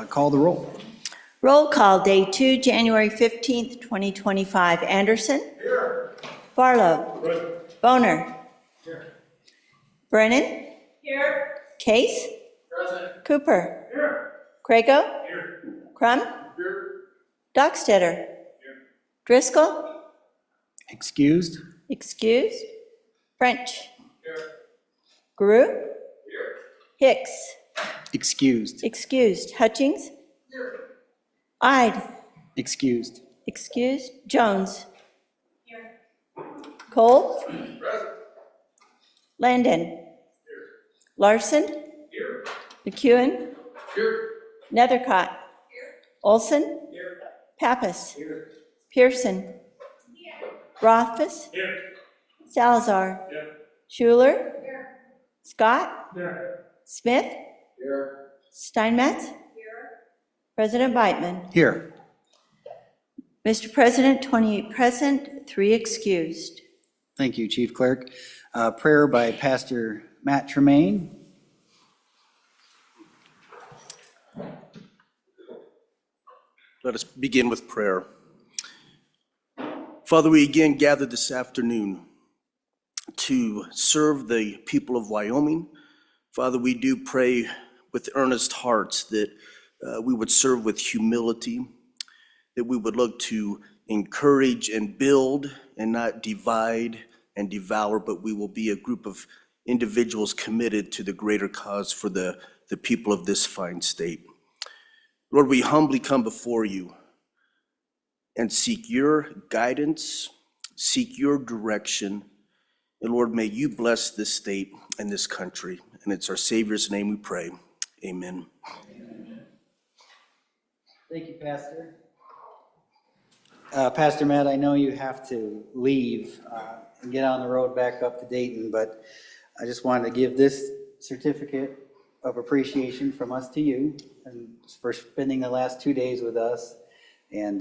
Call the roll. Roll call, day 2, January 15th, 2025. Anderson? Here. Barlow? Here. Boner? Here. Brennan? Here. Case? Present. Cooper? Here. Crago? Here. Crum? Here. Dockstetter? Here. Driscoll? Excused? Excused. French? Here. Guru? Here. Hicks? Excused. Excused. Hutchings? Here. Ide? Excused. Excused. Jones? Here. Cole? Present. Landon? Here. Larson? Here. McEwen? Here. Nethercott? Here. Olson? Here. Pappas? Here. Pearson? Here. Rothfuss? Here. Salazar? Here. Schuler? Here. Scott? Here. Smith? Here. Steinmetz? Here. President Beitman? Here. Mr. President, 28 present, 3 excused. Thank you, Chief Clerk. Prayer by Pastor Matt Tremaine. Let us begin with prayer. Father, we again gather this afternoon to serve the people of Wyoming. Father, we do pray with earnest hearts that we would serve with humility, that we would look to encourage and build and not divide and devour, but we will be a group of individuals committed to the greater cause for the people of this fine state. Lord, we humbly come before you and seek your guidance, seek your direction. And Lord, may you bless this state and this country. And it's our Savior's name we pray. Amen. Thank you, Pastor. Pastor Matt, I know you have to leave and get on the road back up to Dayton, but I just wanted to give this certificate of appreciation from us to you and for spending the last 2 days with us. And,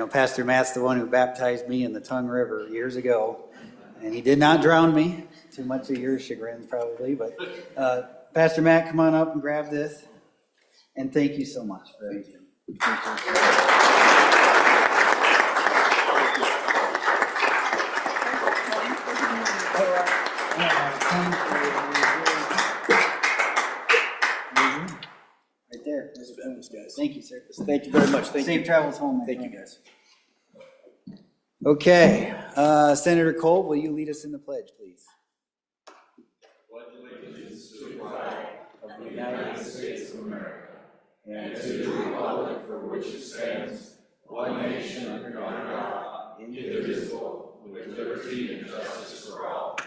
Pastor Matt's the one who baptized me in the Tongue River years ago, and he did not drown me, too much of your chagrin probably, but Pastor Matt, come on up and grab this. And thank you so much for everything. Right there. Thank you, sir. Thank you very much. Thank you. Safe travels home. Thank you, guys. Okay, Senator Cole, will you lead us in the pledge, please? Pledge allegiance to the flag of the United States of America and to the republic for which it stands, one nation under God, indivisible, with liberty and justice for all.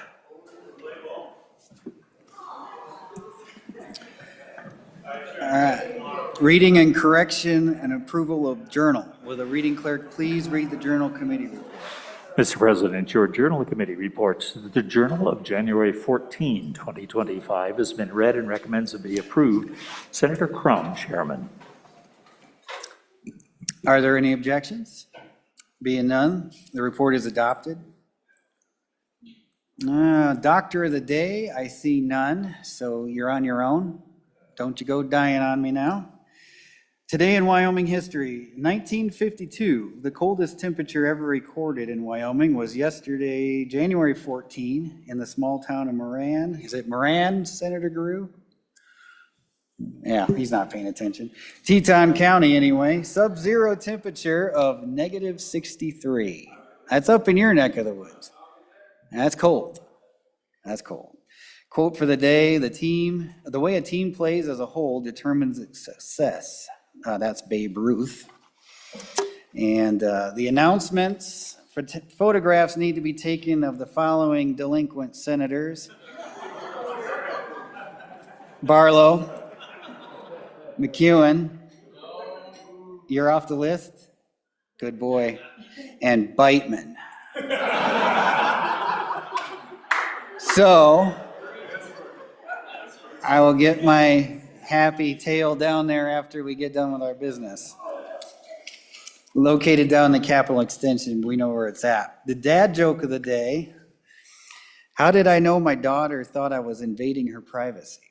All right. Reading and correction and approval of journal. Will the reading clerk please read the journal committee report? Mr. President, your journal committee reports that the journal of January 14, 2025 has been read and recommends it be approved. Senator Crum, Chairman. Are there any objections? Being none, the report is adopted. Doctor of the day, I see none, so you're on your own. Don't you go dying on me now. Today in Wyoming history, 1952, the coldest temperature ever recorded in Wyoming was yesterday, January 14, in the small town of Moran. Is it Moran, Senator Guru? Yeah, he's not paying attention. Teton County anyway, sub-zero temperature of -63. That's up in your neck of the woods. That's cold. That's cold. Quote for the day, the way a team plays as a whole determines its success. That's Babe Ruth. And the announcements, photographs need to be taken of the following delinquent senators. Barlow, McEwen, you're off the list? Good boy. And Beitman. So, I will get my happy tail down there after we get done with our business. Located down the Capitol Extension, we know where it's at. The dad joke of the day. How did I know my daughter thought I was invading her privacy?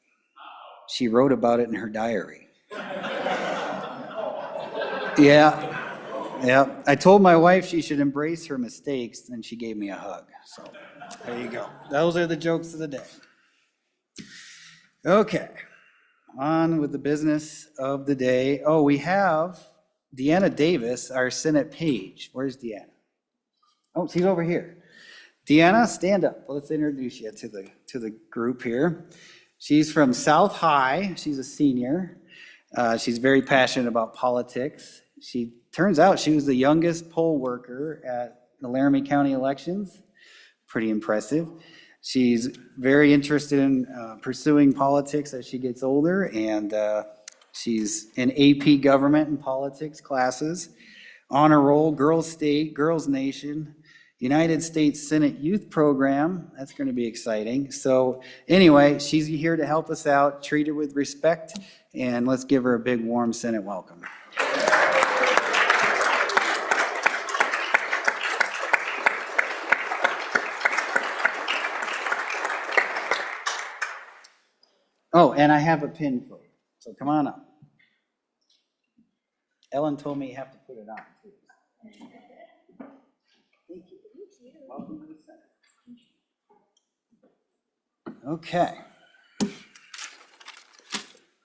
She wrote about it in her diary. Yeah. I told my wife she should embrace her mistakes, and she gave me a hug. So there you go. Those are the jokes of the day. Okay, on with the business of the day. Oh, we have Deanna Davis, our Senate page. Where's Deanna? Oh, she's over here. Deanna, stand up. Let's introduce you to the group here. She's from South High. She's a senior. She's very passionate about politics. Turns out she was the youngest poll worker at the Laramie County elections. Pretty impressive. She's very interested in pursuing politics as she gets older, and she's in AP Government and Politics classes, Honor Roll, Girls State, Girls Nation, United States Senate Youth Program. That's going to be exciting. So anyway, she's here to help us out. Treat her with respect, and let's give her a big warm Senate welcome. Oh, and I have a pin for you, so come on up. Ellen told me you have to put it on, too. Thank you. Welcome to the Senate. Okay.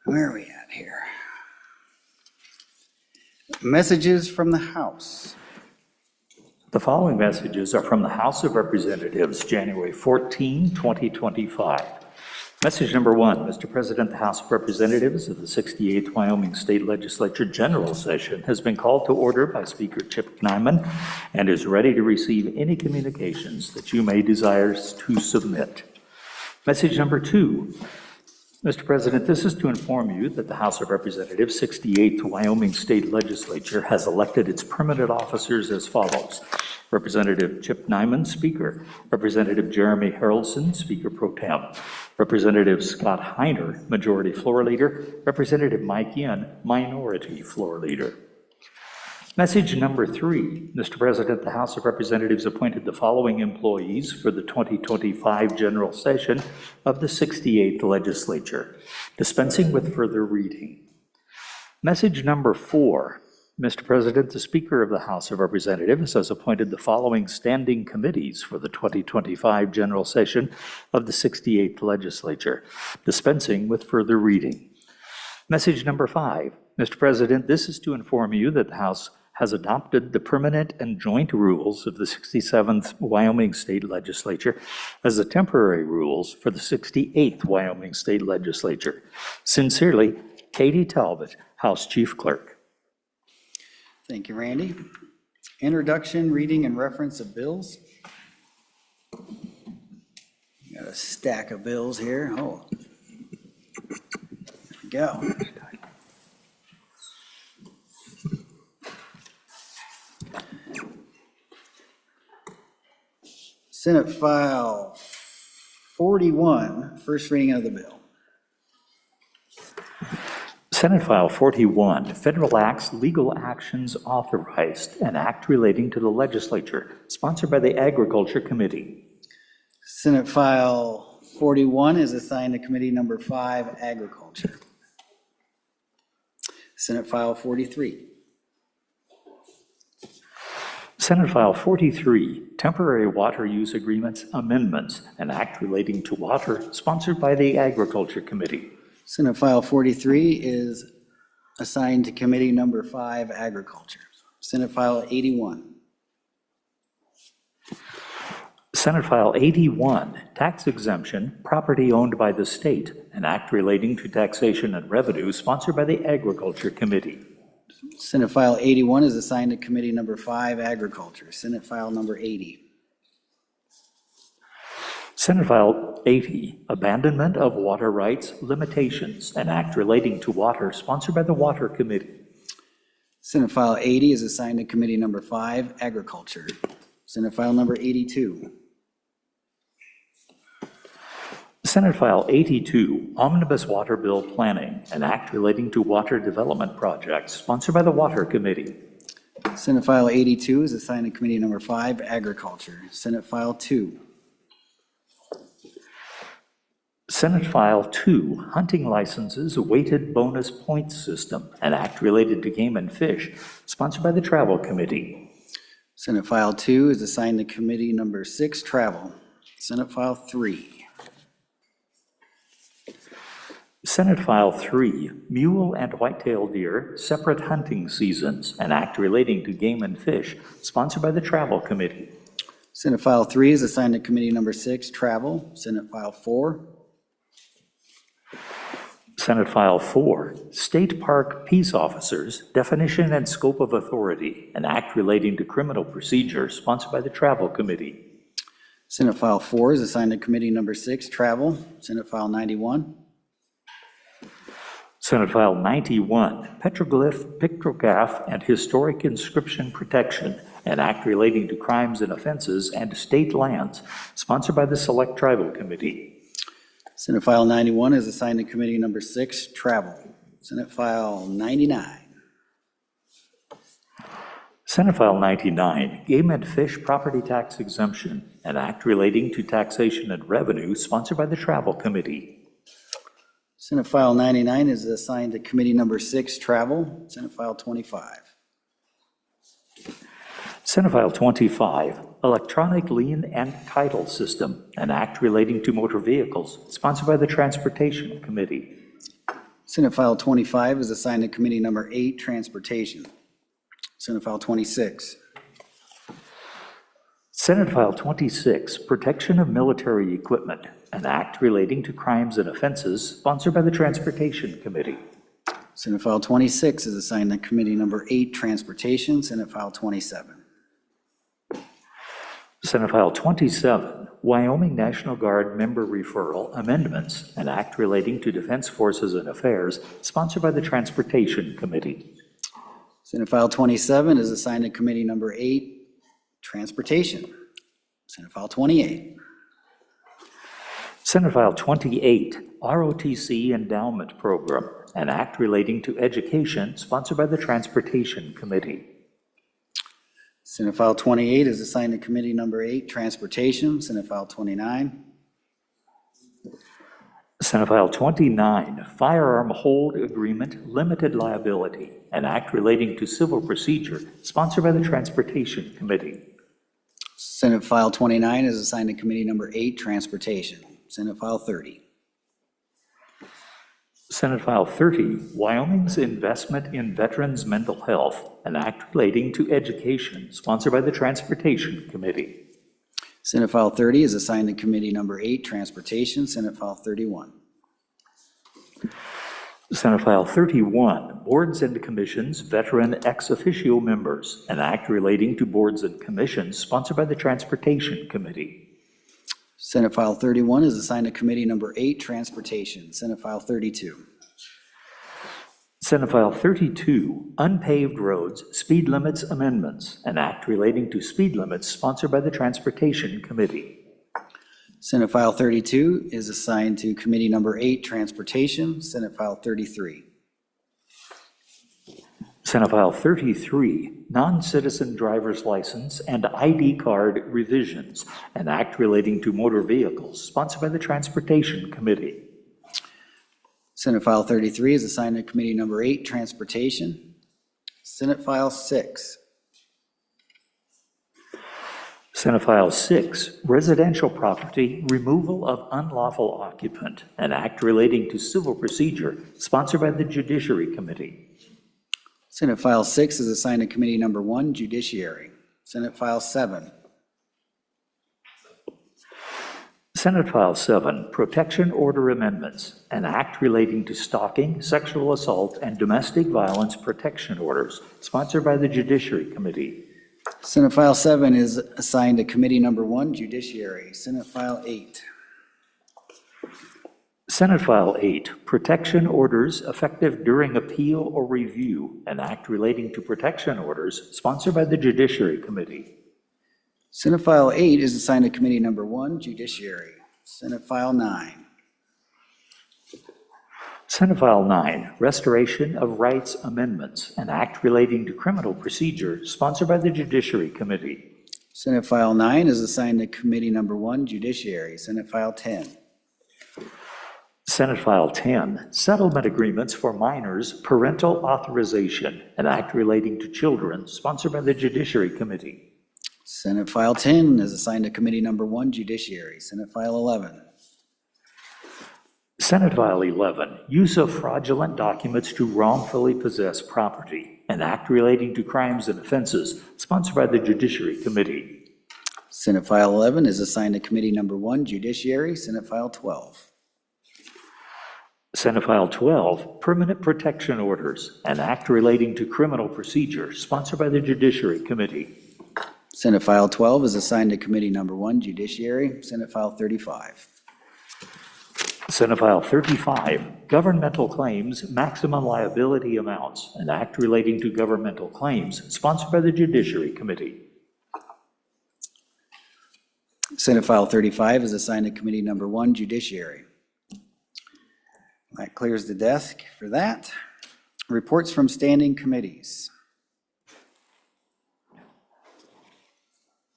Where are we at here? Messages from the House. The following messages are from the House of Representatives, January 14, 2025. Message number 1, Mr. President, the House of Representatives of the 68th Wyoming State Legislature General Session has been called to order by Speaker Chip Nyman and is ready to receive any communications that you may desire to submit. Message number 2, Mr. President, this is to inform you that the House of Representatives 68th Wyoming State Legislature has elected its permanent officers as follows. Representative Chip Nyman, Speaker. Representative Jeremy Harrelson, Speaker Pro Tem. Representative Scott Heiner, Majority Floor Leader. Representative Mike Yin, Minority Floor Leader. Message number 3, Mr. President, the House of Representatives appointed the following employees for the 2025 General Session of the 68th Legislature, dispensing with further reading. Message number 4, Mr. President, the Speaker of the House of Representatives has appointed the following standing committees for the 2025 General Session of the 68th Legislature, dispensing with further reading. Message number 5, Mr. President, this is to inform you that the House has adopted the permanent and joint rules of the 67th Wyoming State Legislature as the temporary rules for the 68th Wyoming State Legislature. Sincerely, Katie Talbot, House Chief Clerk. Thank you, Randy. Introduction, reading, and reference of bills. Got a stack of bills here. Oh, there we go. Senate File 41, first reading of the bill. Senate File 41, Federal Acts, Legal Actions Authorized, an act relating to the legislature, sponsored by the Agriculture Committee. Senate File 41 is assigned to Committee Number 5, Agriculture. Senate File 43. Senate File 43, Temporary Water Use Agreements Amendments, an act relating to water, sponsored by the Agriculture Committee. Senate File 43 is assigned to Committee Number 5, Agriculture. Senate File 81. Senate File 81, Tax Exemption, Property Owned by the State, an act relating to taxation and revenue, sponsored by the Agriculture Committee. Senate File 81 is assigned to Committee Number 5, Agriculture. Senate File Number 80. Senate File 80, Abandonment of Water Rights Limitations, an act relating to water, sponsored by the Water Committee. Senate File 80 is assigned to Committee Number 5, Agriculture. Senate File Number 82. Senate File 82, Omnibus Water Bill Planning, an act relating to water development projects, sponsored by the Water Committee. Senate File 82 is assigned to Committee Number 5, Agriculture. Senate File 2. Senate File 2, Hunting Licenses Weighted Bonus Points System, an act related to game and fish, sponsored by the Travel Committee. Senate File 2 is assigned to Committee Number 6, Travel. Senate File 3. Senate File 3, Mule and Whitetail Deer, Separate Hunting Seasons, an act relating to game and fish, sponsored by the Travel Committee. Senate File 3 is assigned to Committee Number 6, Travel. Senate File 4. Senate File 4, State Park Peace Officers, Definition and Scope of Authority, an act relating to criminal procedure, sponsored by the Travel Committee. Senate File 4 is assigned to Committee Number 6, Travel. Senate File 91. Senate File 91, Petroglyph, Pictograph, and Historic Inscription Protection, an act relating to crimes and offenses and state lands, sponsored by the Select Tribal Committee. Senate File 91 is assigned to Committee Number 6, Travel. Senate File 99. Senate File 99, Game and Fish Property Tax Exemption, an act relating to taxation and revenue, sponsored by the Travel Committee. Senate File 99 is assigned to Committee Number 6, Travel. Senate File 25. Senate File 25, Electronic Lien and Title System, an act relating to motor vehicles, sponsored by the Transportation Committee. Senate File 25 is assigned to Committee Number 8, Transportation. Senate File 26. Senate File 26, Protection of Military Equipment, an act relating to crimes and offenses, sponsored by the Transportation Committee. Senate File 26 is assigned to Committee Number 8, Transportation. Senate File 27. Senate File 27, Wyoming National Guard Member Referral Amendments, an act relating to Defense Forces and Affairs, sponsored by the Transportation Committee. Senate File 27 is assigned to Committee Number 8, Transportation. Senate File 28. Senate File 28, ROTC Endowment Program, an act relating to education, sponsored by the Transportation Committee. Senate File 28 is assigned to Committee Number 8, Transportation. Senate File 29. Senate File 29, Firearm Hold Agreement Limited Liability, an act relating to civil procedure, sponsored by the Transportation Committee. Senate File 29 is assigned to Committee Number 8, Transportation. Senate File 30. Senate File 30, Wyoming's Investment in Veterans' Mental Health, an act relating to education, sponsored by the Transportation Committee. Senate File 30 is assigned to Committee Number 8, Transportation. Senate File 31. Senate File 31, Boards and Commissions, Veteran Ex Officio Members, an act relating to boards and commissions, sponsored by the Transportation Committee. Senate File 31 is assigned to Committee Number 8, Transportation. Senate File 32. Senate File 32, Unpaved Roads, Speed Limits Amendments, an act relating to speed limits, sponsored by the Transportation Committee. Senate File 32 is assigned to Committee Number 8, Transportation. Senate File 33. Senate File 33, Non-Citizen Driver's License and ID Card Revisions, an act relating to motor vehicles, sponsored by the Transportation Committee. Senate File 33 is assigned to Committee Number 8, Transportation. Senate File 6. Senate File 6, Residential Property Removal of Unlawful Occupant, an act relating to civil procedure, sponsored by the Judiciary Committee. Senate File 6 is assigned to Committee Number 1, Judiciary. Senate File 7. Senate File 7, Protection Order Amendments, an act relating to stalking, sexual assault, and domestic violence protection orders, sponsored by the Judiciary Committee. Senate File 7 is assigned to Committee Number 1, Judiciary. Senate File 8. Senate File 8, Protection Orders Effective During Appeal or Review, an act relating to protection orders, sponsored by the Judiciary Committee. Senate File 8 is assigned to Committee Number 1, Judiciary. Senate File 9. Senate File 9, Restoration of Rights Amendments, an act relating to criminal procedure, sponsored by the Judiciary Committee. Senate File 9 is assigned to Committee Number 1, Judiciary. Senate File 10. Senate File 10, Settlement Agreements for Minors, Parental Authorization, an act relating to children, sponsored by the Judiciary Committee. Senate File 10 is assigned to Committee Number 1, Judiciary. Senate File 11. Senate File 11, Use of Fraudulent Documents to Wrongfully Possess Property, an act relating to crimes and offenses, sponsored by the Judiciary Committee. Senate File 11 is assigned to Committee Number 1, Judiciary. Senate File 12. Senate File 12, Permanent Protection Orders, an act relating to criminal procedure, sponsored by the Judiciary Committee. Senate File 12 is assigned to Committee Number 1, Judiciary. Senate File 35. Senate File 35, Governmental Claims, Maximum Liability Amounts, an act relating to governmental claims, sponsored by the Judiciary Committee. Senate File 35 is assigned to Committee Number 1, Judiciary. That clears the desk for that. Reports from standing committees.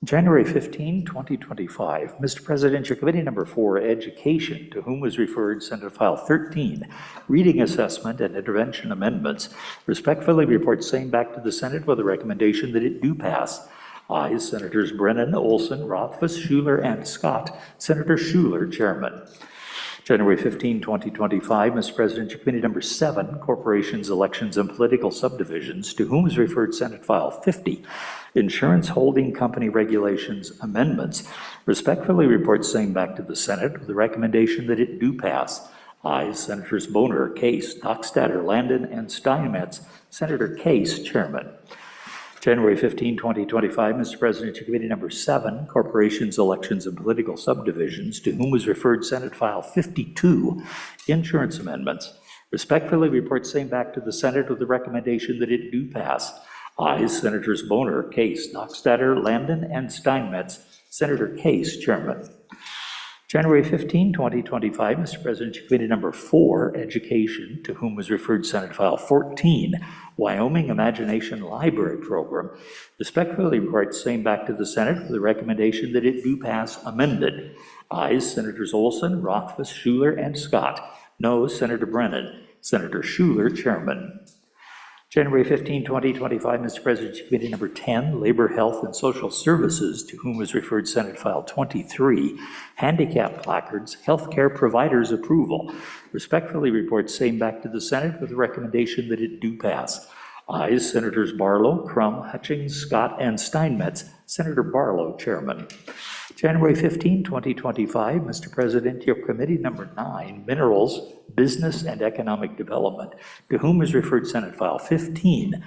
January 15, 2025, Mr. President, your Committee Number 4, Education, to whom was referred Senate File 13, Reading Assessment and Intervention Amendments, respectfully report same back to the Senate with a recommendation that it do pass. Ayes, Senators Brennan, Olson, Rothfuss, Schuler, and Scott. Senator Schuler, Chairman. January 15, 2025, Mr. President, your Committee Number 7, Corporations, Elections, and Political Subdivisions, to whom is referred Senate File 50, Insurance Holding Company Regulations Amendments, respectfully report same back to the Senate with the recommendation that it do pass. Ayes, Senators Boner, Case, Dockstader, Landon, and Steinmetz. Senator Case, Chairman. January 15, 2025, Mr. President, your Committee Number 7, Corporations, Elections, and Political Subdivisions, to whom was referred Senate File 52, Insurance Amendments, respectfully report same back to the Senate with the recommendation that it do pass. Ayes, Senators Boner, Case, Dockstader, Landon, and Steinmetz. Senator Case, Chairman. January 15, 2025, Mr. President, your Committee Number 4, Education, to whom was referred Senate File 14, Wyoming Imagination Library Program, respectfully report same back to the Senate with the recommendation that it do pass amended. Ayes, Senators Olson, Rothfuss, Schuler, and Scott. No, Senator Brennan. Senator Schuler, Chairman. January 15, 2025, Mr. President, Committee Number 10, Labor, Health, and Social Services, to whom was referred Senate File 23, Handicap Placards, Healthcare Providers Approval. Respectfully report same back to the Senate with the recommendation that it do pass. Ayes, Senators Barlow, Crum, Hutchings, Scott, and Steinmetz. Senator Barlow, Chairman. January 15, 2025, Mr. President, your Committee Number 9, Minerals, Business and Economic Development, to whom is referred Senate File 15,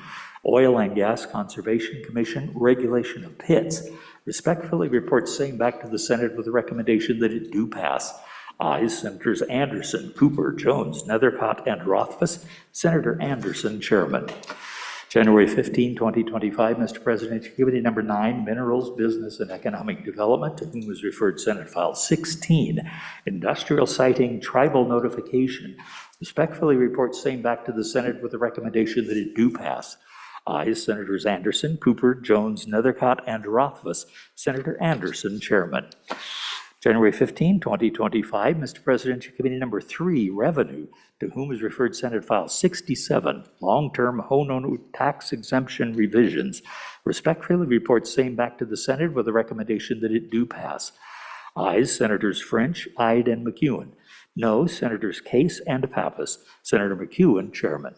Oil and Gas Conservation Commission, Regulation of Pits, respectfully report same back to the Senate with the recommendation that it do pass. Ayes, Senators Anderson, Cooper, Jones, Nethercott, and Rothfuss. Senator Anderson, Chairman. January 15, 2025, Mr. President, Committee Number 9, Minerals, Business, and Economic Development, to whom was referred Senate File 16, Industrial Siting Tribal Notification. Respectfully report same back to the Senate with the recommendation that it do pass. Ayes, Senators Anderson, Cooper, Jones, Nethercott, and Rothfuss. Senator Anderson, Chairman. January 15, 2025, Mr. President, Committee Number 3, Revenue, to whom is referred Senate File 67, Long-Term Homeowner Tax Exemption Revisions. Respectfully report same back to the Senate with a recommendation that it do pass. Ayes, Senators French, Ide, and McEwen. No, Senators Case and Pappas. Senator McEwen, Chairman.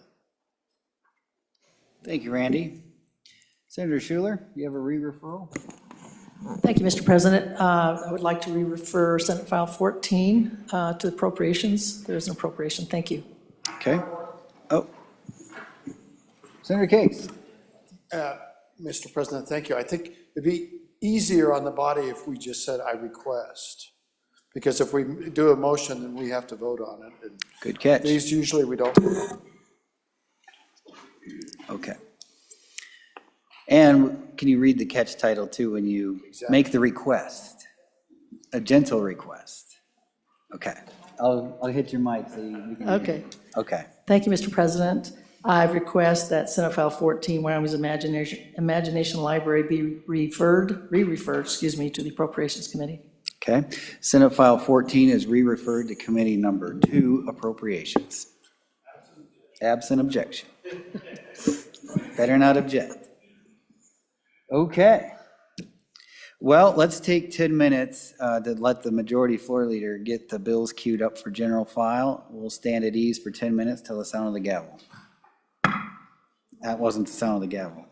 Thank you, Randy. Senator Schuler, you have a re-referral? Thank you, Mr. President. I would like to re-refer Senate File 14 to the appropriations. There is an appropriation. Thank you. Okay. Oh. Senator Case. Mr. President, thank you. I think it'd be easier on the body if we just said, I request. Because if we do a motion, then we have to vote on it. And Good catch. these usually we don't. Okay. And can you read the catch title too when you make the request? A gentle request. Okay. I'll hit your mic so you can. Okay. Okay. Thank you, Mr. President. I request that Senate File 14, Wyoming's Imagination Library, be re-referred, to the Appropriations Committee. Okay. Senate File 14 is re-referred to Committee Number 2, Appropriations. Absent objection. Better not object. Okay. Well, let's take 10 minutes to let the majority floor leader get the bills queued up for general file. We'll stand at ease for 10 minutes till the sound of the gavel. That wasn't the sound of the gavel.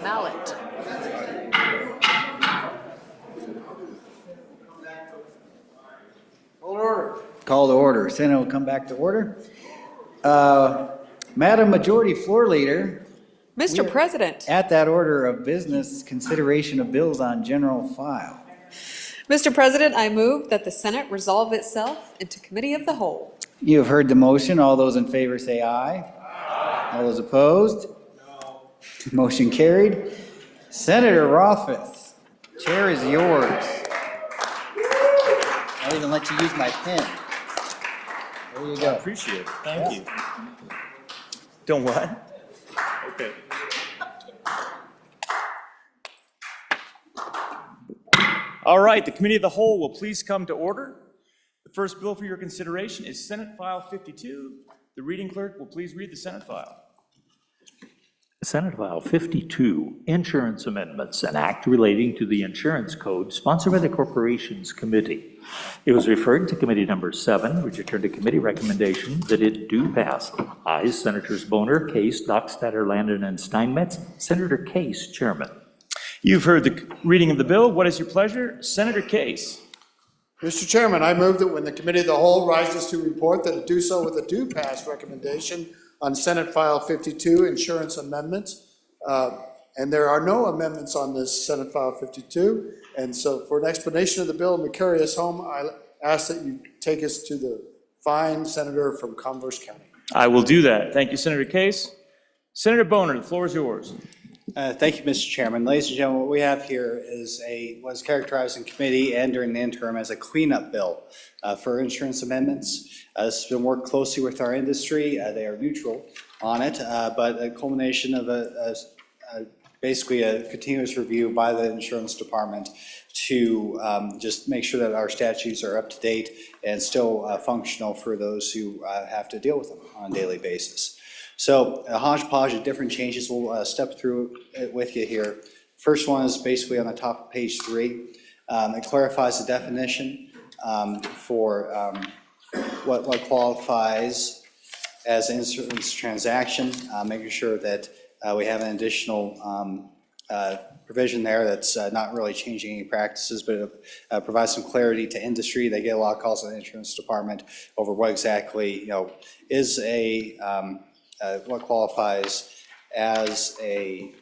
Mallet. Call to order. Senate will come back to order. Madam Majority Floor Leader, Mr. President, at that order of business, consideration of bills on general file. Mr. President, I move that the Senate resolve itself into committee of the whole. You have heard the motion. All those in favor say aye. Aye. All those opposed? No. Motion carried. Senator Rothfuss, chair is yours. I'll even let you use my pen. There you go. Appreciate it. Thank you. Don't what? Okay. All right, the Committee of the Whole will please come to order. The first bill for your consideration is Senate File 52. The reading clerk will please read the Senate file. Senate File 52, Insurance Amendments, an act relating to the insurance code, sponsored by the Corporations Committee. It was referred to Committee Number 7, which returned a committee recommendation that it do pass. Ayes, Senators Boner, Case, Dockstader, Landon, and Steinmetz. Senator Case, Chairman. You've heard the reading of the bill. What is your pleasure? Senator Case. Mr. Chairman, I move that when the Committee of the Whole rises to report, that it do so with a do pass recommendation on Senate File 52, Insurance Amendments. And there are no amendments on this Senate File 52. And so for an explanation of the bill and to carry us home, I ask that you take us to the fine senator from Converse County. I will do that. Thank you, Senator Case. Senator Boner, the floor is yours. Thank you, Mr. Chairman. Ladies and gentlemen, what we have here is was characterized in committee and during the interim as a cleanup bill for insurance amendments. This has been worked closely with our industry. They are neutral on it, but a culmination of basically a continuous review by the insurance department to just make sure that our statutes are up to date and still functional for those who have to deal with them on a daily basis. So a hodgepodge of different changes. We'll step through it with you here. First one is basically on the top of page 3. It clarifies the definition for what qualifies as an insurance transaction, making sure that we have an additional provision there that's not really changing any practices, but it provides some clarity to industry. They get a lot of calls on the insurance department over what exactly is a what qualifies as a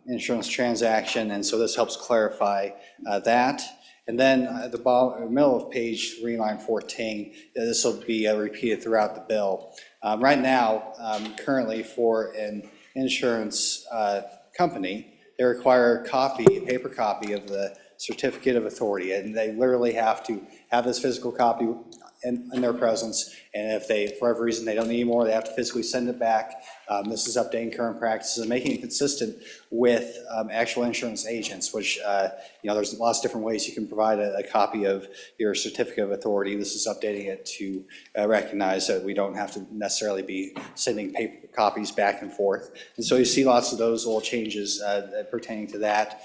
insurance transaction, and so this helps clarify that. And then at the bottom, middle of page 3, line 14, this will be repeated throughout the bill. Right now, currently for an insurance company, they require a paper copy of the certificate of authority, and they literally have to have this physical copy in their presence, and if they, for whatever reason, they don't need more, they have to physically send it back. This is updating current practices and making it consistent with actual insurance agents, which, there's lots of different ways you can provide a copy of your certificate of authority. This is updating it to recognize that we don't have to necessarily be sending paper copies back and forth. And so you see lots of those little changes pertaining to that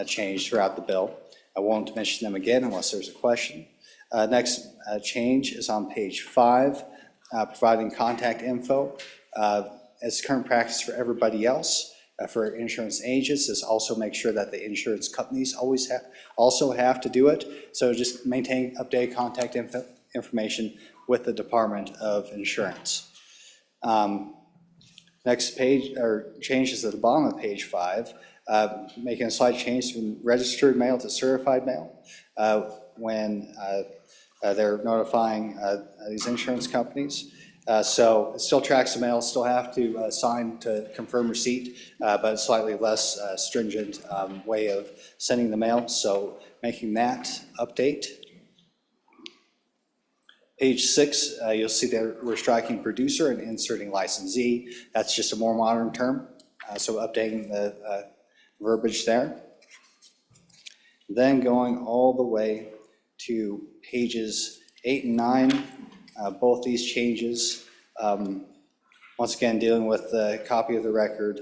change throughout the bill. I won't mention them again unless there's a question. Next change is on page 5, providing contact info. As current practice for everybody else, for insurance agents, this also makes sure that the insurance companies also have to do it. So just maintain updated contact information with the Department of Insurance. Next page, or changes at the bottom of page 5, making a slight change from registered mail to certified mail when they're notifying these insurance companies. So it still tracks the mail, still have to sign to confirm receipt, but slightly less stringent way of sending the mail. So making that update. Page 6, you'll see that we're striking producer and inserting licensee. That's just a more modern term. So updating the verbiage there. Then going all the way to pages 8 and 9, both these changes, once again dealing with the copy of the record,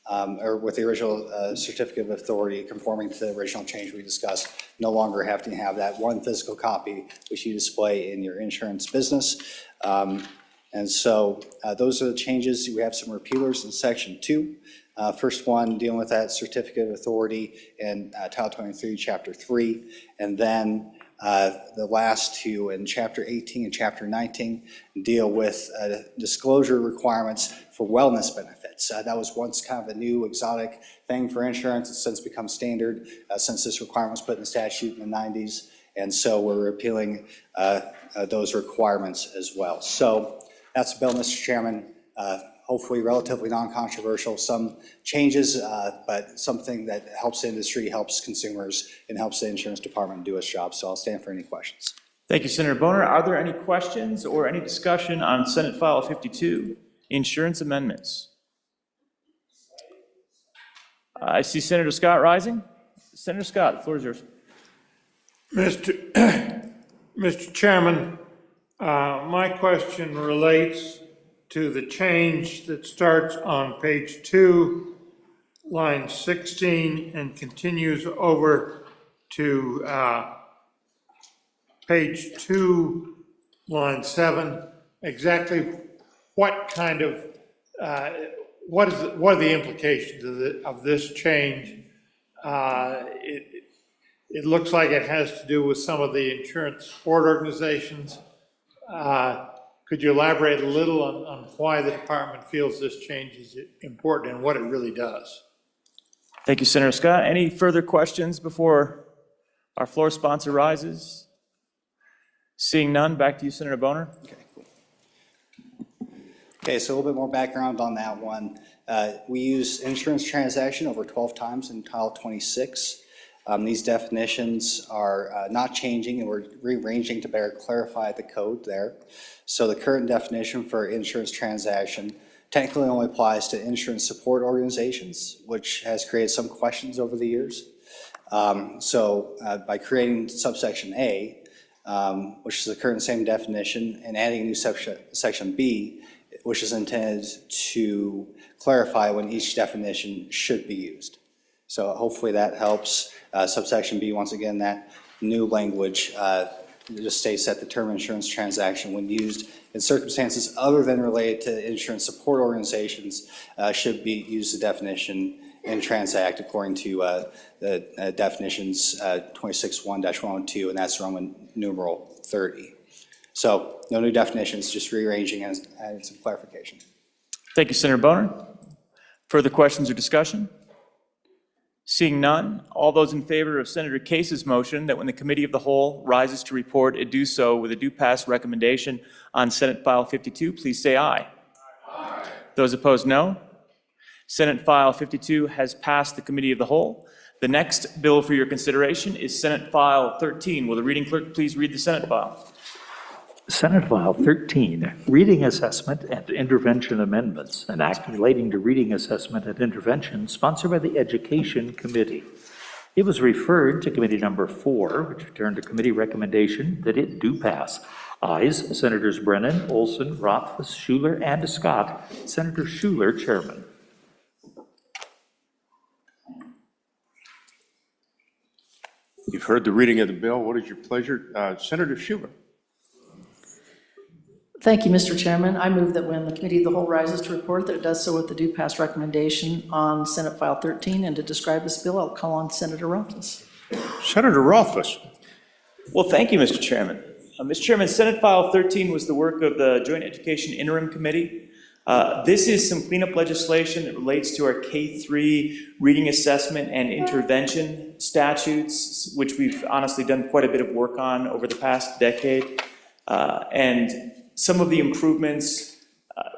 or with the original certificate of authority conforming to the original change we discussed, no longer have to have that one physical copy which you display in your insurance business. And so those are the changes. We have some repealers in section 2. First one dealing with that certificate of authority in Title 23, Chapter 3, and then the last two in Chapter 18 and Chapter 19 deal with disclosure requirements for wellness benefits. That was once kind of a new exotic thing for insurance. It's since become standard since this requirement was put in the statute in the 90s. And so we're repealing those requirements as well. So that's the bill, Mr. Chairman. Hopefully relatively non-controversial, some changes, but something that helps the industry, helps consumers, and helps the insurance department do its job. So I'll stand for any questions. Thank you, Senator Boner. Are there any questions or any discussion on Senate File 52, insurance amendments? I see Senator Scott rising. Senator Scott, the floor is yours. Mr. Chairman, my question relates to the change that starts on page 2, line 16, and continues over to page 2, line 7. Exactly what kind of, what are the implications of this change? It looks like it has to do with some of the insurance support organizations. Could you elaborate a little on why the department feels this change is important and what it really does? Thank you, Senator Scott. Any further questions before our floor sponsor rises? Seeing none, back to you, Senator Boner. Okay, so a little bit more background on that one. We use insurance transaction over 12 times in Title 26. These definitions are not changing, and we're rearranging to better clarify the code there. So the current definition for insurance transaction technically only applies to insurance support organizations, which has created some questions over the years. By creating subsection A, which is the current same definition, and adding a new section B, which is intended to clarify when each definition should be used. So hopefully that helps. Subsection B, once again, that new language just states that the term insurance transaction, when used in circumstances other than related to insurance support organizations, should be used the definition in Transact according to the definitions 26.1-102, and that's Roman numeral 30. So no new definitions, just rearranging and adding some clarification. Thank you, Senator Boner. Further questions or discussion? Seeing none, all those in favor of Senator Case's motion that when the Committee of the Whole rises to report, it do so with a due pass recommendation on Senate File 52, please say aye. Aye. Those opposed, no. Senate File 52 has passed the Committee of the Whole. The next bill for your consideration is Senate File 13. Will the reading clerk please read the Senate file? Senate File 13, Reading Assessment and Intervention Amendments, an act relating to reading assessment and intervention sponsored by the Education Committee. It was referred to Committee Number 4, which returned a committee recommendation that it do pass. Ayes, Senators Brennan, Olson, Rothfuss, Schuler, and Scott. Senator Schuler, Chairman. You've heard the reading of the bill. What is your pleasure? Senator Schuler. Thank you, Mr. Chairman. I move that when the Committee of the Whole rises to report, that it does so with the due pass recommendation on Senate File 13. And to describe this bill, I'll call on Senator Rothfuss. Senator Rothfuss. Well, thank you, Mr. Chairman. Mr. Chairman, Senate File 13 was the work of the Joint Education Interim Committee. This is some cleanup legislation that relates to our K-3 reading assessment and intervention statutes, which we've honestly done quite a bit of work on over the past decade. And some of the improvements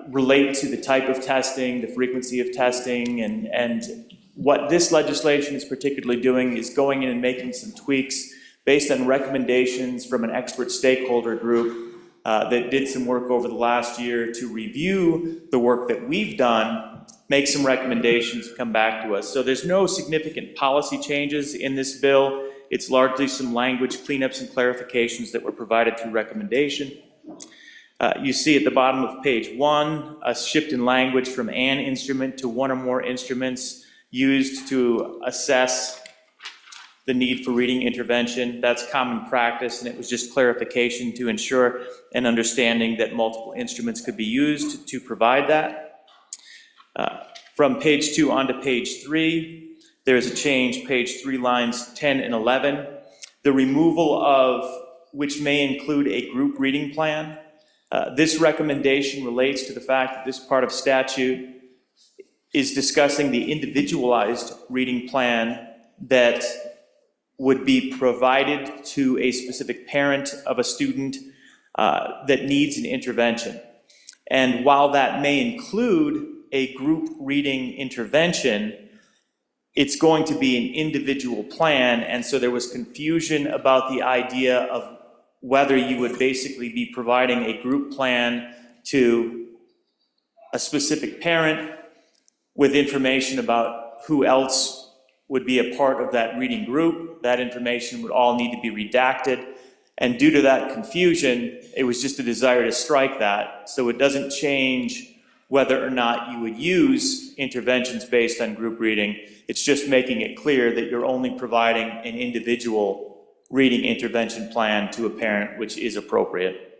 relate to the type of testing, the frequency of testing, and what this legislation is particularly doing is going in and making some tweaks based on recommendations from an expert stakeholder group that did some work over the last year to review the work that we've done, make some recommendations, come back to us. So there's no significant policy changes in this bill. It's largely some language cleanups and clarifications that were provided through recommendation. You see at the bottom of page 1, a shift in language from an instrument to one or more instruments used to assess the need for reading intervention. That's common practice, and it was just clarification to ensure an understanding that multiple instruments could be used to provide that. From page 2 onto page 3, there is a change, page 3, lines 10 and 11. The removal of which may include a group reading plan. This recommendation relates to the fact that this part of statute is discussing the individualized reading plan that would be provided to a specific parent of a student that needs an intervention. And while that may include a group reading intervention, it's going to be an individual plan, and so there was confusion about the idea of whether you would basically be providing a group plan to a specific parent with information about who else would be a part of that reading group. That information would all need to be redacted. And due to that confusion, it was just a desire to strike that. So it doesn't change whether or not you would use interventions based on group reading. It's just making it clear that you're only providing an individual reading intervention plan to a parent, which is appropriate.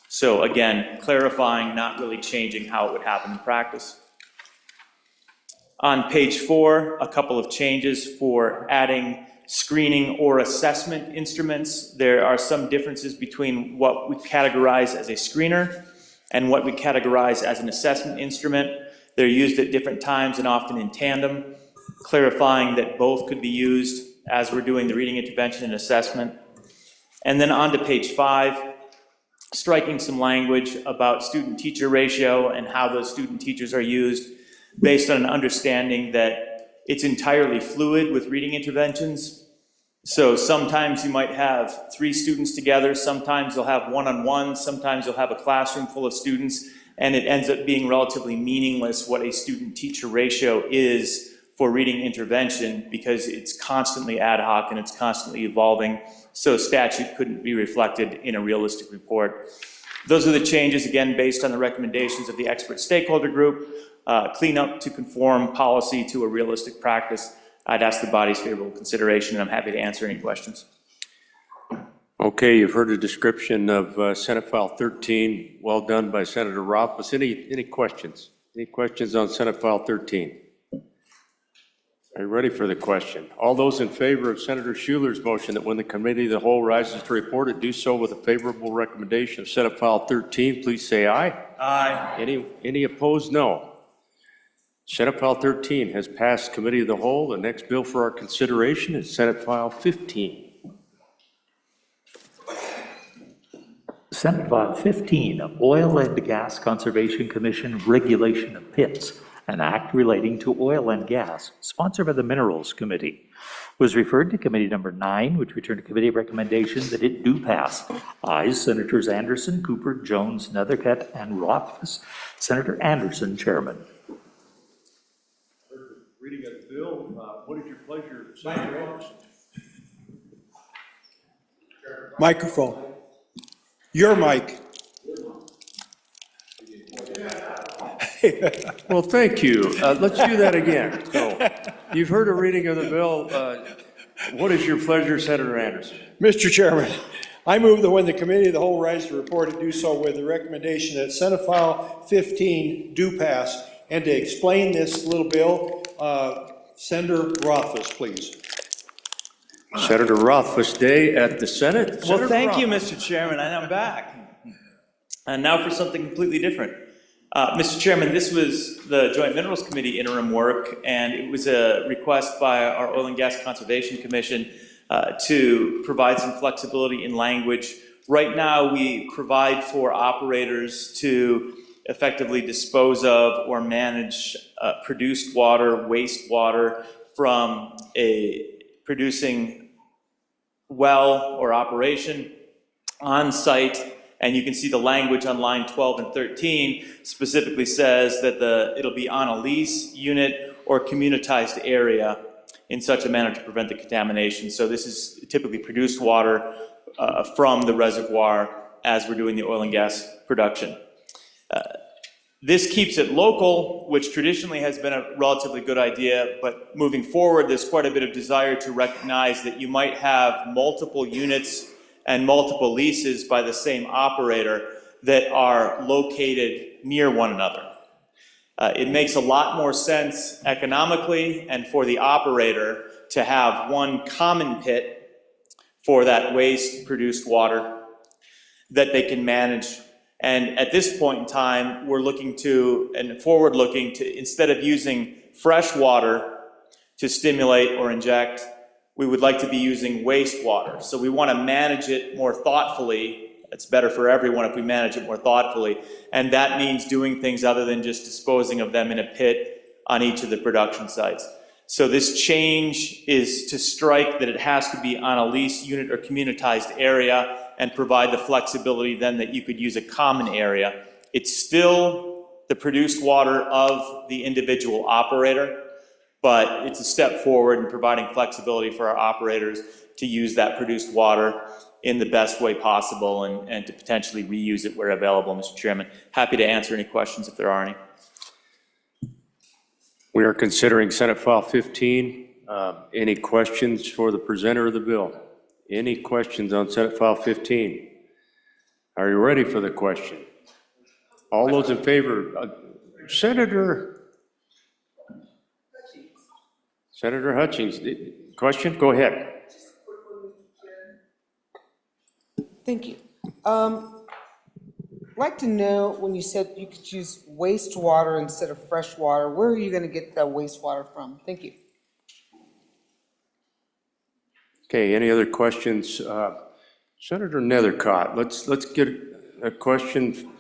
So again, clarifying, not really changing how it would happen in practice. On page 4, a couple of changes for adding screening or assessment instruments. There are some differences between what we categorize as a screener and what we categorize as an assessment instrument. They're used at different times and often in tandem, clarifying that both could be used as we're doing the reading intervention and assessment. And then on to page 5, striking some language about student-teacher ratio and how those student-teachers are used based on an understanding that it's entirely fluid with reading interventions. So sometimes you might have 3 students together, sometimes you'll have one-on-one, sometimes you'll have a classroom full of students, and it ends up being relatively meaningless what a student-teacher ratio is for reading intervention because it's constantly ad hoc and it's constantly evolving, so statute couldn't be reflected in a realistic report. Those are the changes, again, based on the recommendations of the expert stakeholder group. Clean up to conform policy to a realistic practice. I'd ask the body's favorable consideration, and I'm happy to answer any questions. Okay, you've heard a description of Senate File 13. Well done by Senator Rothfuss. Any questions? Any questions on Senate File 13? Are you ready for the question? All those in favor of Senator Schuler's motion that when the committee of the whole rises to report it, do so with a favorable recommendation of Senate File 13, please say aye. Aye. Any opposed? No. Senate File 13 has passed committee of the whole. The next bill for our consideration is Senate File 15. Senate File 15, Oil and Gas Conservation Commission Regulation of Pits, an act relating to oil and gas, sponsored by the Minerals Committee, was referred to Committee Number 9, which returned to committee recommendation that it do pass. Ayes, Senators Anderson, Cooper, Jones, Nethercutt, and Rothfuss. Senator Anderson, Chairman. Reading of the bill, what is your pleasure, Senator Anderson? Microphone. Your mic. Well, thank you. Let's do that again. So, you've heard a reading of the bill. What is your pleasure, Senator Anderson? Mr. Chairman, I move that when the committee of the whole rise to report it, do so with the recommendation that Senate File 15 do pass. And to explain this little bill, Senator Rothfuss, please. Senator Rothfuss Day at the Senate. Well, thank you, Mr. Chairman, and I'm back. And now for something completely different. Mr. Chairman, this was the Joint Minerals Committee interim work, and it was a request by our Oil and Gas Conservation Commission to provide some flexibility in language. Right now, we provide for operators to effectively dispose of or manage produced water, wastewater from a producing well or operation on site. And you can see the language on line 12 and 13 specifically says that it'll be on a lease, unit, or communitized area in such a manner to prevent the contamination. So this is typically produced water from the reservoir as we're doing the oil and gas production. This keeps it local, which traditionally has been a relatively good idea, but moving forward, there's quite a bit of desire to recognize that you might have multiple units and multiple leases by the same operator that are located near one another. It makes a lot more sense economically and for the operator to have one common pit for that waste produced water that they can manage. And at this point in time, we're looking to, and forward looking to, instead of using fresh water to stimulate or inject, we would like to be using wastewater. So we want to manage it more thoughtfully. It's better for everyone if we manage it more thoughtfully. And that means doing things other than just disposing of them in a pit on each of the production sites. So this change is to strike that it has to be on a leased unit or communitized area and provide the flexibility then that you could use a common area. It's still the produced water of the individual operator, but it's a step forward in providing flexibility for our operators to use that produced water in the best way possible and to potentially reuse it where available, Mr. Chairman. Happy to answer any questions if there are any. We are considering Senate File 15. Any questions for the presenter of the bill? Any questions on Senate File 15? Are you ready for the question? All those in favor, Senator Hutchings, question? Go ahead. Thank you. I'd like to know, when you said you could use wastewater instead of fresh water, where are you going to get that wastewater from? Thank you. Okay, any other questions? Senator Nethercott, let's get a question.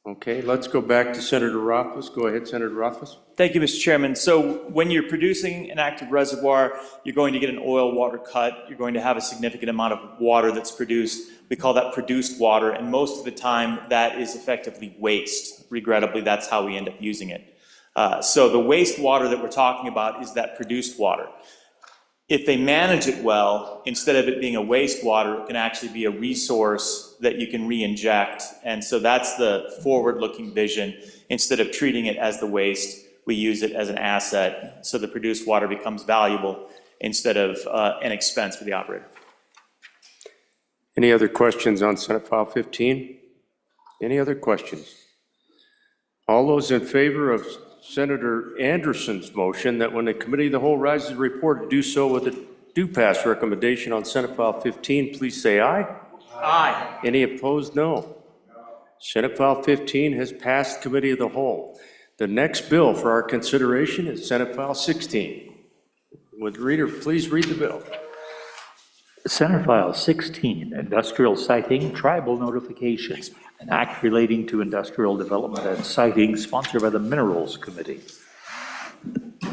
Okay, let's go back to Senator Rothfuss. Go ahead, Senator Rothfuss. Thank you, Mr. Chairman. So when you're producing an active reservoir, you're going to get an oil water cut. You're going to have a significant amount of water that's produced. We call that produced water, and most of the time that is effectively waste. Regrettably, that's how we end up using it. So the wastewater that we're talking about is that produced water. If they manage it well, instead of it being a wastewater, it can actually be a resource that you can re-inject. And so that's the forward-looking vision. Instead of treating it as the waste, we use it as an asset, so the produced water becomes valuable instead of an expense for the operator. Any other questions on Senate File 15? Any other questions? All those in favor of Senator Anderson's motion that when the Committee of the Whole rises to report to do so with a do-pass recommendation on Senate File 15, please say aye. Aye. Any opposed, no. Senate File 15 has passed Committee of the Whole. The next bill for our consideration is Senate File 16. Would the reader please read the bill? Senate File 16, Industrial Siting Tribal Notification, an act relating to industrial development and siting, sponsored by the Minerals Committee.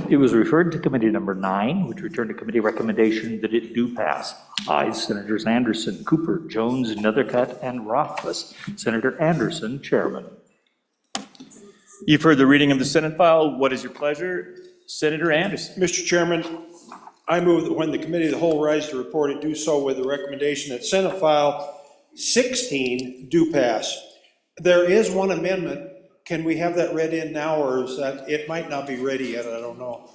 It was referred to Committee Number 9, which returned a committee recommendation that it do pass. Ayes, Senators Anderson, Cooper, Jones, Nethercutt, and Rothfuss. Senator Anderson, Chairman. You've heard the reading of the Senate file. What is your pleasure? Senator Anderson. Mr. Chairman, I move that when the Committee of the Whole rise to report it, do so with the recommendation that Senate File 16 do pass. There is one amendment. Can we have that read in now, or is that, it might not be ready yet, I don't know.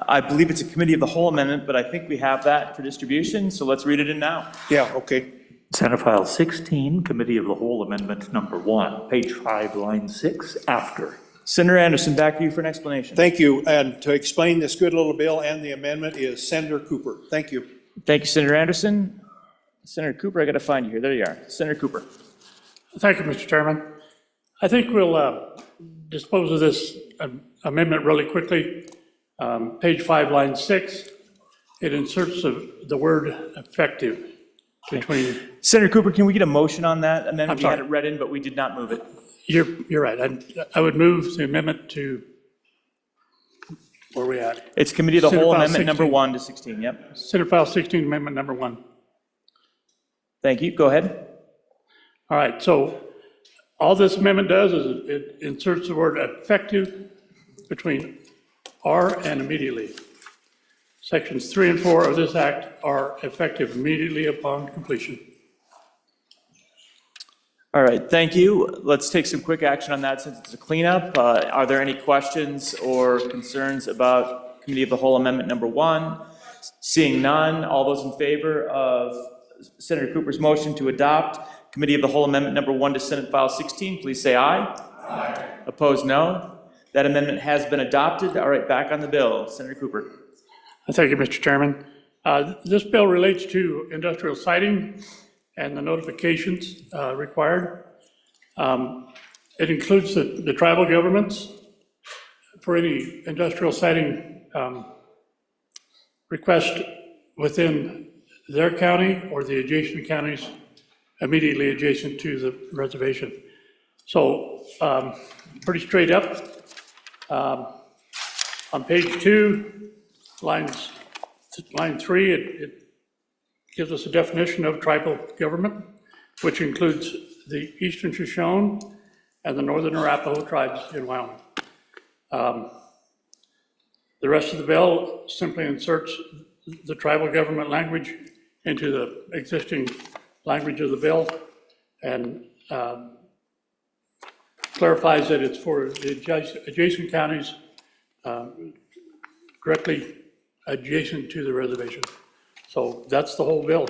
I believe it's a Committee of the Whole amendment, but I think we have that for distribution, so let's read it in now. Yeah, okay. Senate File 16, Committee of the Whole Amendment Number 1, page 5, line 6, after. Senator Anderson, back to you for an explanation. Thank you, and to explain this good little bill and the amendment is Senator Cooper. Thank you. Thank you, Senator Anderson. Senator Cooper, I got to find you here. There you are. Senator Cooper. Thank you, Mr. Chairman. I think we'll dispose of this amendment really quickly. Page 5, line 6, it inserts the word effective between. Senator Cooper, can we get a motion on that amendment? We sorry. had it read in, but we did not move it. You're right. I would move the amendment to, where are we at? It's Committee of the Senate Whole File Amendment Number 16. 1 to 16, yep. Senate File 16, Amendment Number 1. Thank you. Go ahead. All right, so all this amendment does is it inserts the word effective between "are" and "immediately." Sections 3 and 4 of this act are effective immediately upon completion. All right, thank you. Let's take some quick action on that since it's a cleanup. Are there any questions or concerns about Committee of the Whole Amendment Number 1? Seeing none, all those in favor of Senator Cooper's motion to adopt Committee of the Whole Amendment Number 1 to Senate File 16, please say aye. Aye. Opposed, no. That amendment has been adopted. All right, back on the bill. Senator Cooper. Thank you, Mr. Chairman. This bill relates to industrial siting and the notifications required. It includes the tribal governments for any industrial siting request within their county or the adjacent counties immediately adjacent to the reservation. So pretty straight up. On page 2, line 3, it gives us a definition of tribal government, which includes the Eastern Shoshone and the Northern Arapaho tribes in Wyoming. The rest of the bill simply inserts the tribal government language into the existing language of the bill and clarifies that it's for the adjacent counties directly adjacent to the reservation. So that's the whole bill.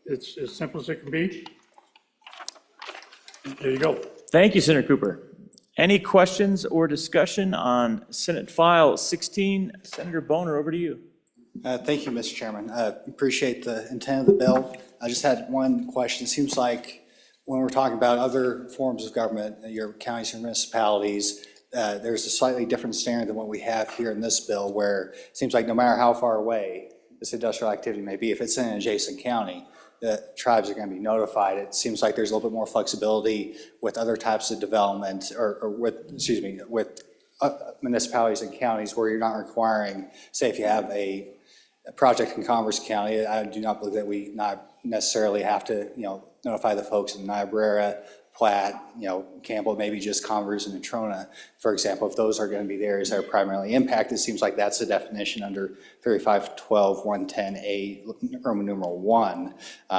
It's as simple as it can be. There you go. Thank you, Senator Cooper. Any questions or discussion on Senate File 16? Senator Boner, over to you. Thank you, Mr. Chairman. Appreciate the intent of the bill. I just had one question. It seems like when we're talking about other forms of government, your counties and municipalities, there's a slightly different standard than what we have here in this bill, where it seems like no matter how far away this industrial activity may be, if it's in an adjacent county, the tribes are going to be notified. It seems like there's a little bit more flexibility with other types of development, or with municipalities and counties where you're not requiring, say if you have a project in Converse County, I do not believe that we not necessarily have to, notify the folks in Niobrara, Platte, Campbell, maybe just Converse and Natrona, for example. If those are going to be the areas that are primarily impacted, it seems like that's the definition under 3512-110A, Roman numeral 1.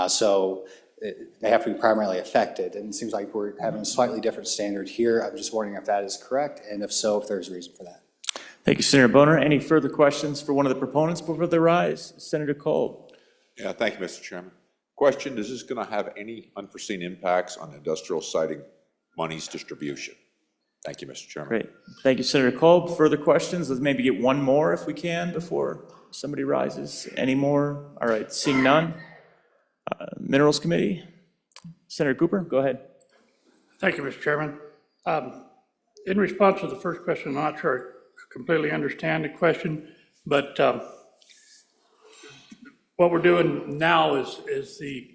So they have to be primarily affected. And it seems like we're having a slightly different standard here. I'm just wondering if that is correct, and if so, if there's a reason for that. Thank you, Senator Boner. Any further questions for one of the proponents before they rise? Senator Kolb. Yeah, thank you, Mr. Chairman. Question, is this going to have any unforeseen impacts on industrial siting monies distribution? Thank you, Mr. Chairman. Great. Thank you, Senator Kolb. Further questions? Let's maybe get one more if we can before somebody rises. Any more? All right, seeing none. Minerals Committee. Senator Cooper, go ahead. Thank you, Mr. Chairman. In response to the first question, I'm not sure I completely understand the question, but what we're doing now is the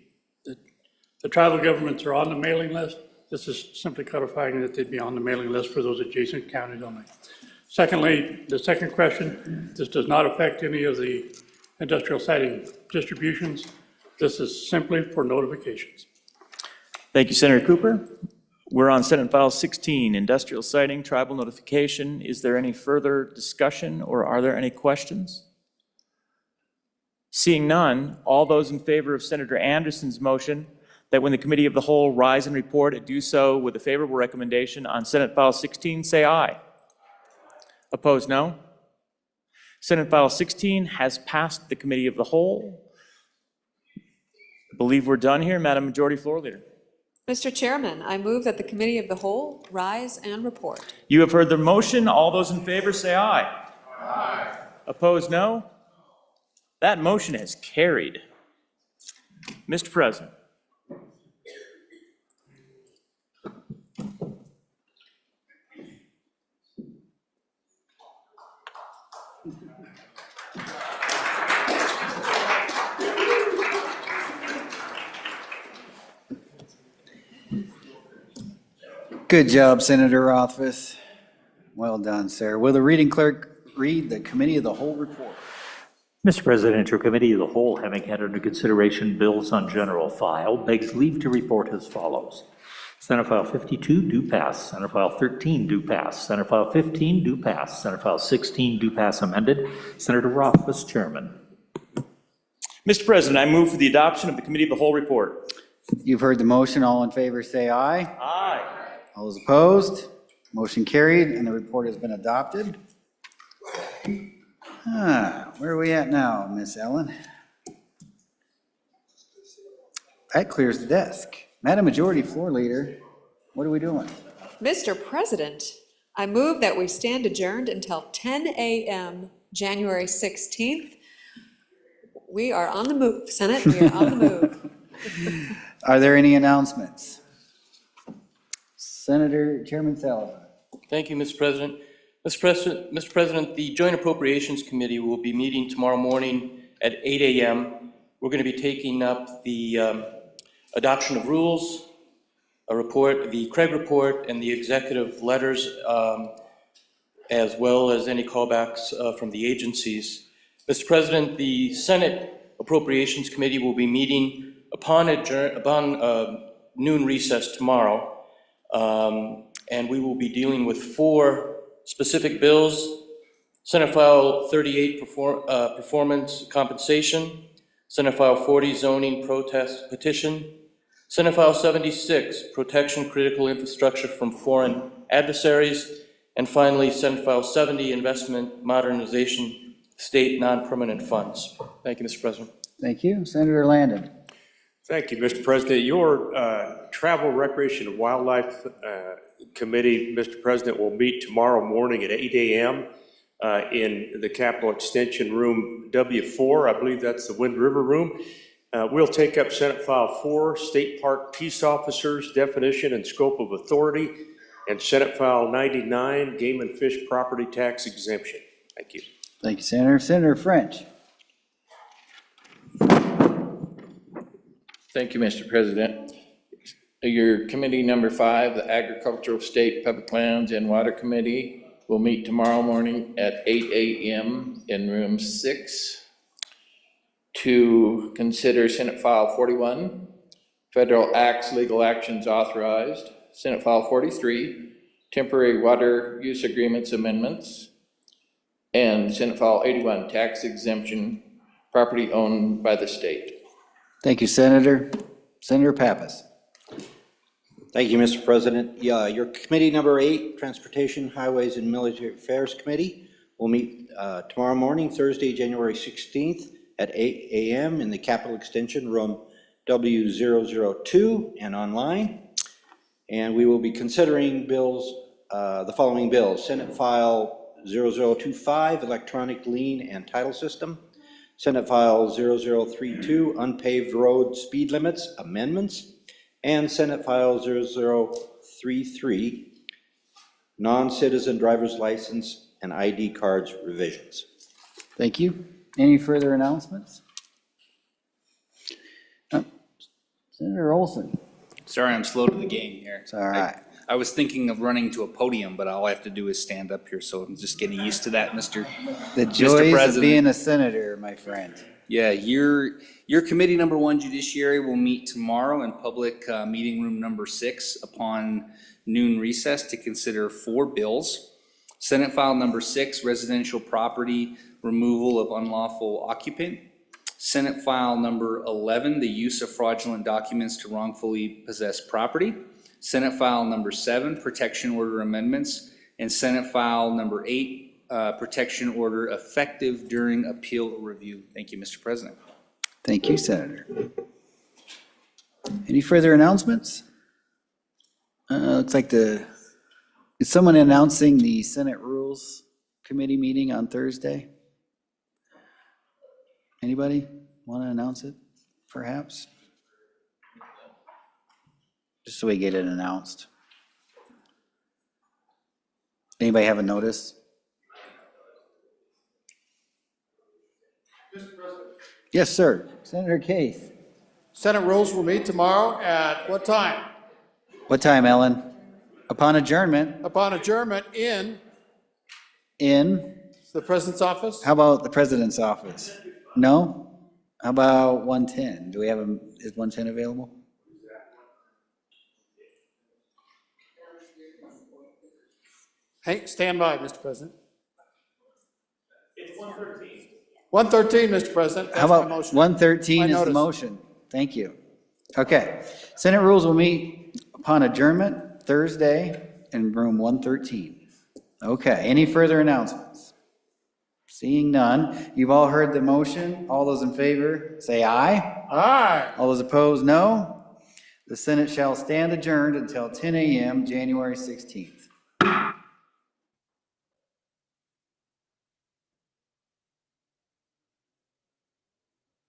tribal governments are on the mailing list. This is simply codifying that they'd be on the mailing list for those adjacent counties only. Secondly, the second question, this does not affect any of the industrial siting distributions. This is simply for notifications. Thank you, Senator Cooper. We're on Senate File 16, Industrial Siting, Tribal Notification. Is there any further discussion or are there any questions? Seeing none, all those in favor of Senator Anderson's motion that when the Committee of the Whole rise and report, it do so with a favorable recommendation on Senate File 16, say aye. Opposed, no. Senate File 16 has passed the Committee of the Whole. I believe we're done here. Madam Majority Floor Leader. Mr. Chairman, I move that the Committee of the Whole rise and report. You have heard the motion. All those in favor say aye. Aye. Opposed, no. That motion is carried. Mr. President. Good job, Senator Rothfuss. Well done, sir. Will the reading clerk read the Committee of the Whole report? Mr. President, your Committee of the Whole, having had under consideration bills on general file, begs leave to report as follows. Senate File 52, do pass. Senate File 13, do pass. Senate File 15, do pass. Senate File 16, do pass amended. Senator Rothfuss, Chairman. Mr. President, I move for the adoption of the Committee of the Whole report. You've heard the motion. All in favor, say aye. Aye. All those opposed? Motion carried, and the report has been adopted. Where are we at now, Miss Ellen? That clears the desk. Madam Majority Floor Leader, what are we doing? Mr. President, I move that we stand adjourned until 10 a.m. January 16th. We are on the move, Senate, we are on the move. Are there any announcements? Chairman Salazar. Thank you, Mr. President. Mr. President, the Joint Appropriations Committee will be meeting tomorrow morning at 8 a.m. We're going to be taking up the adoption of rules, a report, the Craig report, and the executive letters, as well as any callbacks from the agencies. Mr. President, the Senate Appropriations Committee will be meeting upon noon recess tomorrow. And we will be dealing with 4 specific bills: Senate File 38, Performance Compensation; Senate File 40, Zoning Protest Petition; Senate File 76, Protection Critical Infrastructure from Foreign Adversaries; and finally, Senate File 70, Investment Modernization State Non-Permanent Funds. Thank you, Mr. President. Thank you. Senator Landon. Thank you, Mr. President. Your Travel, Recreation, and Wildlife Committee, Mr. President, will meet tomorrow morning at 8 a.m. In the Capitol Extension Room W4. I believe that's the Wind River Room. We'll take up Senate File 4, State Park Peace Officers, Definition and Scope of Authority, and Senate File 99, Game and Fish Property Tax Exemption. Thank you. Thank you, Senator. Senator French. Thank you, Mr. President. Your committee number 5, the Agricultural, State, Public Lands, and Water Committee, will meet tomorrow morning at 8 a.m. in room 6 to consider Senate File 41, Federal Acts, Legal Actions Authorized, Senate File 43, Temporary Water Use Agreements Amendments, and Senate File 81, Tax Exemption, Property Owned by the State. Thank you, Senator. Senator Pappas. Thank you, Mr. President. Yeah, your committee number 8, Transportation, Highways, and Military Affairs Committee, will meet tomorrow morning, Thursday, January 16th at 8 a.m. in the Capitol Extension Room W002 and online. And we will be considering bills, the following bills: Senate File 0025, Electronic Lien and Title System; Senate File 0032, Unpaved Road Speed Limits Amendments; and Senate File 0033, Non-Citizen Driver's License and ID Cards Revisions. Thank you. Any further announcements? Senator Olson. Sorry, I'm slow to the game here. It's all right. I was thinking of running to a podium, but all I have to do is stand up here, so I'm just getting used to that, Mr. The joys of being a senator, my friend. Yeah, your committee number 1, Judiciary, will meet tomorrow in public meeting room number 6 upon noon recess to consider 4 bills. Senate File number 6, Residential Property Removal of Unlawful Occupant; Senate File number 11, the use of fraudulent documents to wrongfully possess property; Senate File number 7, Protection Order Amendments; and Senate File number 8, Protection Order effective during appeal review. Thank you, Mr. President. Thank you, Senator. Any further announcements? Looks like is someone announcing the Senate Rules Committee meeting on Thursday? Anybody want to announce it, perhaps? Just so we get it announced. Anybody have a notice? Yes, sir. Senator Case. Senate rules will meet tomorrow at what time? What time, Ellen? Upon adjournment. Upon adjournment in the President's office? How about the President's office? No? How about 110? Do we have is 110 available? Hey, stand by, Mr. President. It's 113. 113, Mr. President. How That's my about motion. 113 My is the notice. motion? Thank you. Okay. Senate rules will meet upon adjournment Thursday in room 113. Okay. Any further announcements? Seeing none. You've all heard the motion. All those in favor, say aye. Aye. All those opposed, no. The Senate shall stand adjourned until 10 a.m., January 16th.